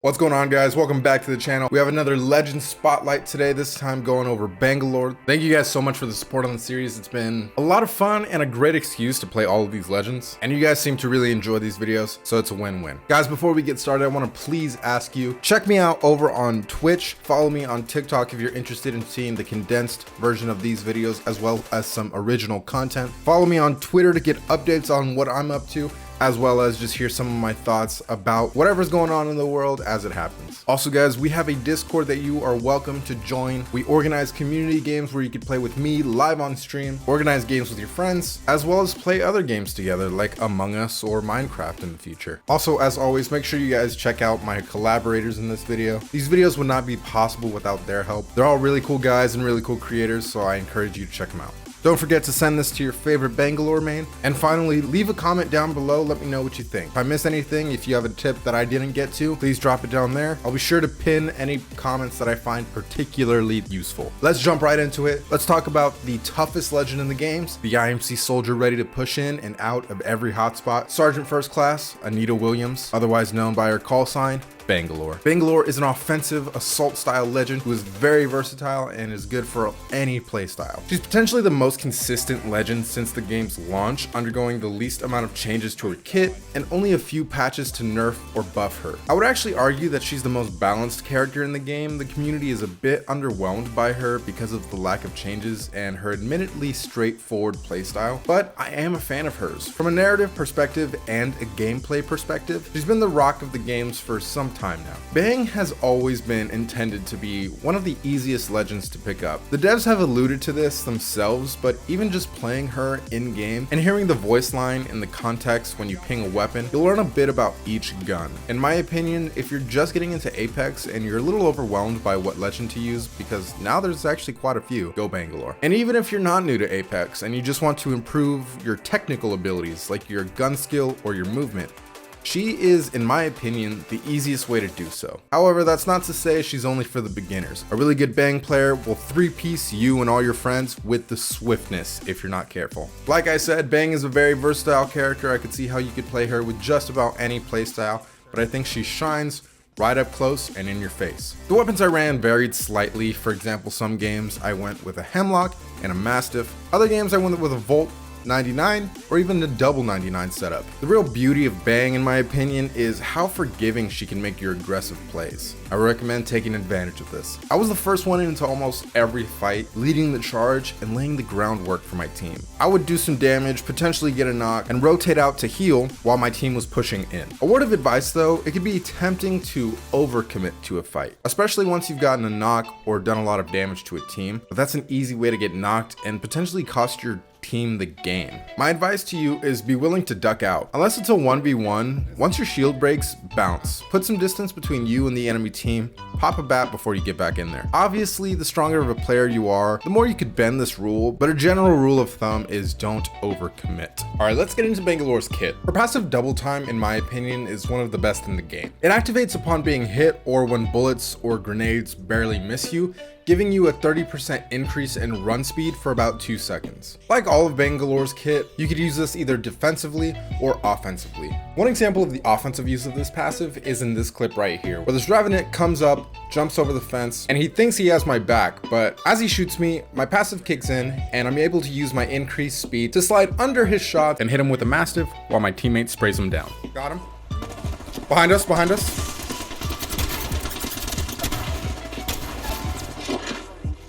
What's going on, guys? Welcome back to the channel. We have another legend spotlight today, this time going over Bangalore. Thank you guys so much for the support on the series. It's been a lot of fun and a great excuse to play all of these legends, and you guys seem to really enjoy these videos, so it's a win-win. Guys, before we get started, I want to please ask you, check me out over on Twitch, follow me on TikTok if you're interested in seeing the condensed version of these videos as well as some original content. Follow me on Twitter to get updates on what I'm up to, as well as just hear some of my thoughts about whatever's going on in the world as it happens. Also, guys, we have a Discord that you are welcome to join. We organize community games where you can play with me live on stream, organize games with your friends, as well as play other games together like Among Us or Minecraft in the future. Also, as always, make sure you guys check out my collaborators in this video. These videos would not be possible without their help. They're all really cool guys and really cool creators, so I encourage you to check them out. Don't forget to send this to your favorite Bangalore main. And finally, leave a comment down below. Let me know what you think. If I miss anything, if you have a tip that I didn't get to, please drop it down there. I'll be sure to pin any comments that I find particularly useful. Let's jump right into it. Let's talk about the toughest legend in the games, the IMC soldier ready to push in and out of every hotspot, Sergeant First Class, Anita Williams, otherwise known by her call sign, Bangalore. Bangalore is an offensive assault style legend who is very versatile and is good for any playstyle. She's potentially the most consistent legend since the game's launch, undergoing the least amount of changes to her kit and only a few patches to nerf or buff her. I would actually argue that she's the most balanced character in the game. The community is a bit underwhelmed by her because of the lack of changes and her admittedly straightforward playstyle, but I am a fan of hers. From a narrative perspective and a gameplay perspective, she's been the rock of the games for some time now. Bang has always been intended to be one of the easiest legends to pick up. The devs have alluded to this themselves, but even just playing her in game and hearing the voice line in the context when you ping a weapon, you'll learn a bit about each gun. In my opinion, if you're just getting into Apex and you're a little overwhelmed by what legend to use, because now there's actually quite a few, go Bangalore. And even if you're not new to Apex and you just want to improve your technical abilities like your gun skill or your movement, she is, in my opinion, the easiest way to do so. However, that's not to say she's only for the beginners. A really good Bang player will three-piece you and all your friends with the swiftness if you're not careful. Like I said, Bang is a very versatile character. I could see how you could play her with just about any playstyle, but I think she shines right up close and in your face. The weapons I ran varied slightly. For example, some games I went with a Hemlock and a Mastiff. Other games I went with a Volt 99 or even the double 99 setup. The real beauty of Bang, in my opinion, is how forgiving she can make your aggressive plays. I recommend taking advantage of this. I was the first one into almost every fight, leading the charge and laying the groundwork for my team. I would do some damage, potentially get a knock, and rotate out to heal while my team was pushing in. A word of advice though, it can be tempting to overcommit to a fight, especially once you've gotten a knock or done a lot of damage to a team, but that's an easy way to get knocked and potentially cost your team the game. My advice to you is be willing to duck out. Unless it's a 1v1, once your shield breaks, bounce. Put some distance between you and the enemy team, pop a bat before you get back in there. Obviously, the stronger of a player you are, the more you could bend this rule, but a general rule of thumb is don't overcommit. Alright, let's get into Bangalore's kit. Her passive double time, in my opinion, is one of the best in the game. It activates upon being hit or when bullets or grenades barely miss you, giving you a 30% increase in run speed for about 2 seconds. Like all of Bangalore's kit, you could use this either defensively or offensively. One example of the offensive use of this passive is in this clip right here, where this Revenant comes up, jumps over the fence, and he thinks he has my back, but as he shoots me, my passive kicks in, and I'm able to use my increased speed to slide under his shot and hit him with a Mastiff while my teammate sprays him down. Got him. Behind us, behind us.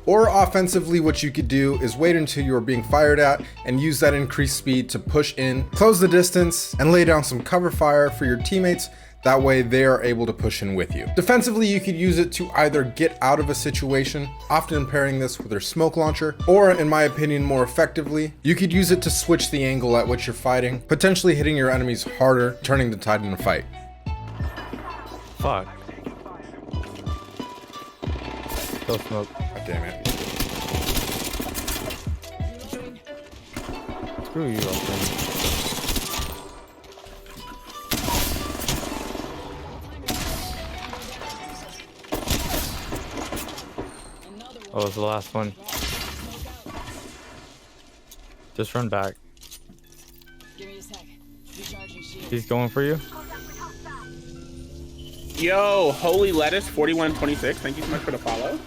Or offensively, what you could do is wait until you are being fired at and use that increased speed to push in, close the distance, and lay down some cover fire for your teammates. That way they are able to push in with you. Defensively, you could use it to either get out of a situation, often pairing this with your smoke launcher, or in my opinion, more effectively, you could use it to switch the angle at which you're fighting, potentially hitting your enemies harder, turning the tide in a fight. Fuck. Go smoke. God damn it. Screw you, open. Oh, it's the last one. Just run back. He's going for you. Yo, Holy Lettuce 4126. Thank you so much for the follow.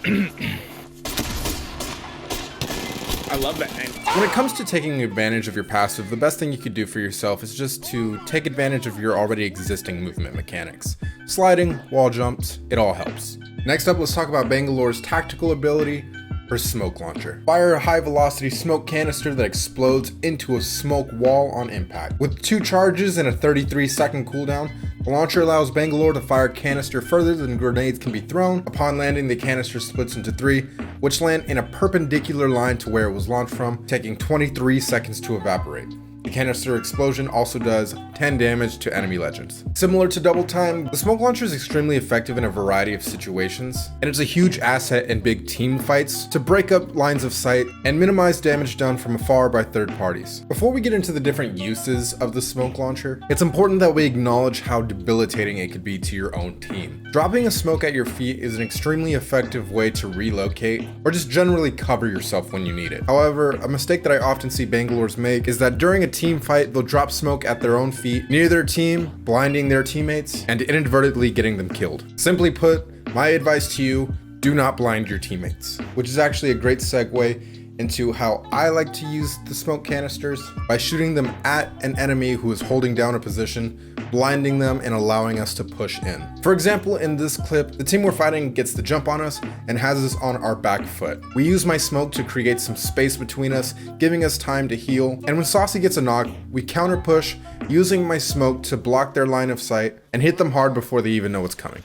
I love that name. When it comes to taking advantage of your passive, the best thing you could do for yourself is just to take advantage of your already existing movement mechanics. Sliding, wall jumps, it all helps. Next up, let's talk about Bangalore's tactical ability, her smoke launcher. Fire a high velocity smoke canister that explodes into a smoke wall on impact. With 2 charges and a 33-second cooldown, the launcher allows Bangalore to fire canister further than grenades can be thrown. Upon landing, the canister splits into 3, which land in a perpendicular line to where it was launched from, taking 23 seconds to evaporate. The canister explosion also does 10 damage to enemy legends. Similar to Double Time, the smoke launcher is extremely effective in a variety of situations, and it's a huge asset in big team fights to break up lines of sight and minimize damage done from afar by third parties. Before we get into the different uses of the smoke launcher, it's important that we acknowledge how debilitating it could be to your own team. Dropping a smoke at your feet is an extremely effective way to relocate or just generally cover yourself when you need it. However, a mistake that I often see Bangalores make is that during a team fight, they'll drop smoke at their own feet near their team, blinding their teammates and inadvertently getting them killed. Simply put, my advice to you, do not blind your teammates, which is actually a great segue into how I like to use the smoke canisters by shooting them at an enemy who is holding down a position, blinding them and allowing us to push in. For example, in this clip, the team we're fighting gets the jump on us and has us on our back foot. We use my smoke to create some space between us, giving us time to heal. And when Saucy gets a knock, we counter push using my smoke to block their line of sight and hit them hard before they even know it's coming.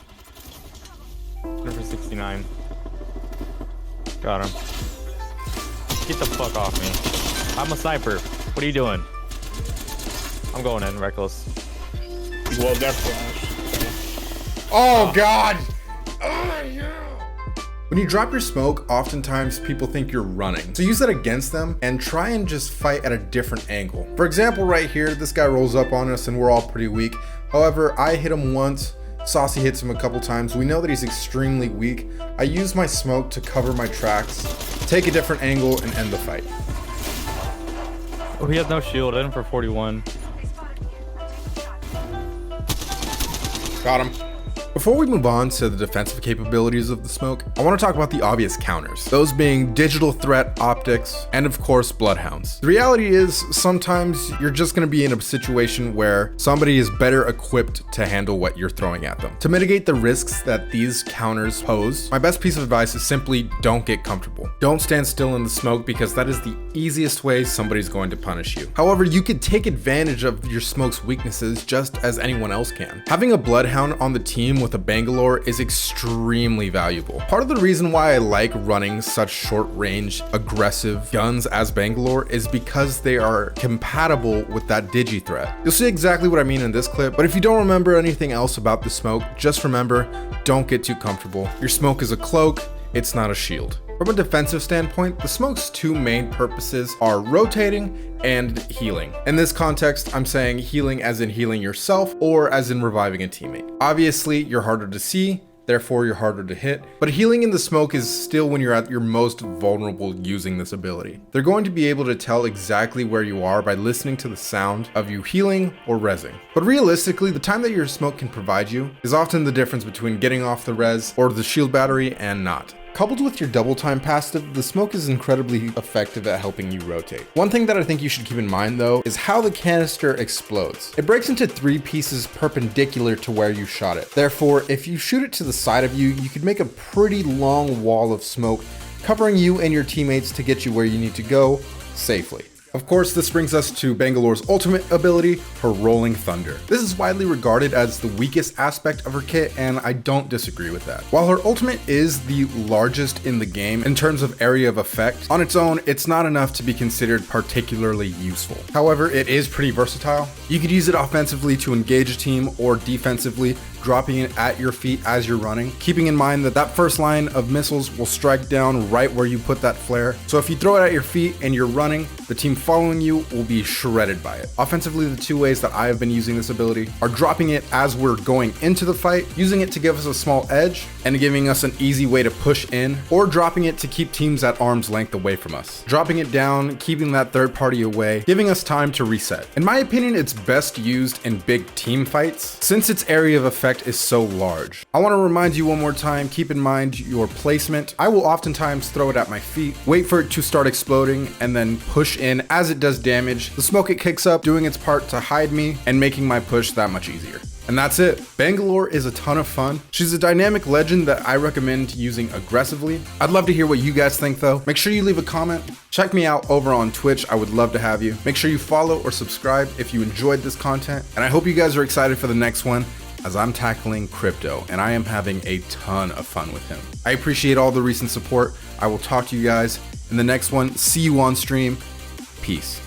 Number 69. Got him. Get the fuck off me. I'm a sniper. What are you doing? I'm going in, reckless. Well, they're flash. Oh God! Oh yeah! When you drop your smoke, oftentimes people think you're running. So use that against them and try and just fight at a different angle. For example, right here, this guy rolls up on us and we're all pretty weak. However, I hit him once, Saucy hits him a couple times. We know that he's extremely weak. I use my smoke to cover my tracks, take a different angle, and end the fight. Oh, he has no shield. I hit him for 41. Got him. Before we move on to the defensive capabilities of the smoke, I want to talk about the obvious counters, those being digital threat optics and of course bloodhounds. The reality is sometimes you're just going to be in a situation where somebody is better equipped to handle what you're throwing at them. To mitigate the risks that these counters pose, my best piece of advice is simply don't get comfortable. Don't stand still in the smoke because that is the easiest way somebody's going to punish you. However, you could take advantage of your smoke's weaknesses just as anyone else can. Having a bloodhound on the team with a Bangalore is extremely valuable. Part of the reason why I like running such short range aggressive guns as Bangalore is because they are compatible with that digi threat. You'll see exactly what I mean in this clip, but if you don't remember anything else about the smoke, just remember, don't get too comfortable. Your smoke is a cloak, it's not a shield. From a defensive standpoint, the smoke's 2 main purposes are rotating and healing. In this context, I'm saying healing as in healing yourself or as in reviving a teammate. Obviously, you're harder to see, therefore you're harder to hit, but healing in the smoke is still when you're at your most vulnerable using this ability. They're going to be able to tell exactly where you are by listening to the sound of you healing or rezzing. But realistically, the time that your smoke can provide you is often the difference between getting off the res or the shield battery and not. Coupled with your double time passive, the smoke is incredibly effective at helping you rotate. One thing that I think you should keep in mind though is how the canister explodes. It breaks into 3 pieces perpendicular to where you shot it. Therefore, if you shoot it to the side of you, you could make a pretty long wall of smoke covering you and your teammates to get you where you need to go safely. Of course, this brings us to Bangalore's ultimate ability, her Rolling Thunder. This is widely regarded as the weakest aspect of her kit, and I don't disagree with that. While her ultimate is the largest in the game in terms of area of effect, on its own, it's not enough to be considered particularly useful. However, it is pretty versatile. You could use it offensively to engage a team or defensively, dropping it at your feet as you're running, keeping in mind that that first line of missiles will strike down right where you put that flare. So if you throw it at your feet and you're running, the team following you will be shredded by it. Offensively, the 2 ways that I have been using this ability are dropping it as we're going into the fight, using it to give us a small edge and giving us an easy way to push in, or dropping it to keep teams at arm's length away from us. Dropping it down, keeping that third party away, giving us time to reset. In my opinion, it's best used in big team fights since its area of effect effect is so large. I want to remind you one more time, keep in mind your placement. I will oftentimes throw it at my feet, wait for it to start exploding, and then push in as it does damage. The smoke it kicks up, doing its part to hide me and making my push that much easier. And that's it. Bangalore is a ton of fun. She's a dynamic legend that I recommend using aggressively. I'd love to hear what you guys think though. Make sure you leave a comment. Check me out over on Twitch. I would love to have you. Make sure you follow or subscribe if you enjoyed this content. And I hope you guys are excited for the next one, as I'm tackling crypto and I am having a ton of fun with him. I appreciate all the recent support. I will talk to you guys in the next one. See you on stream. Peace.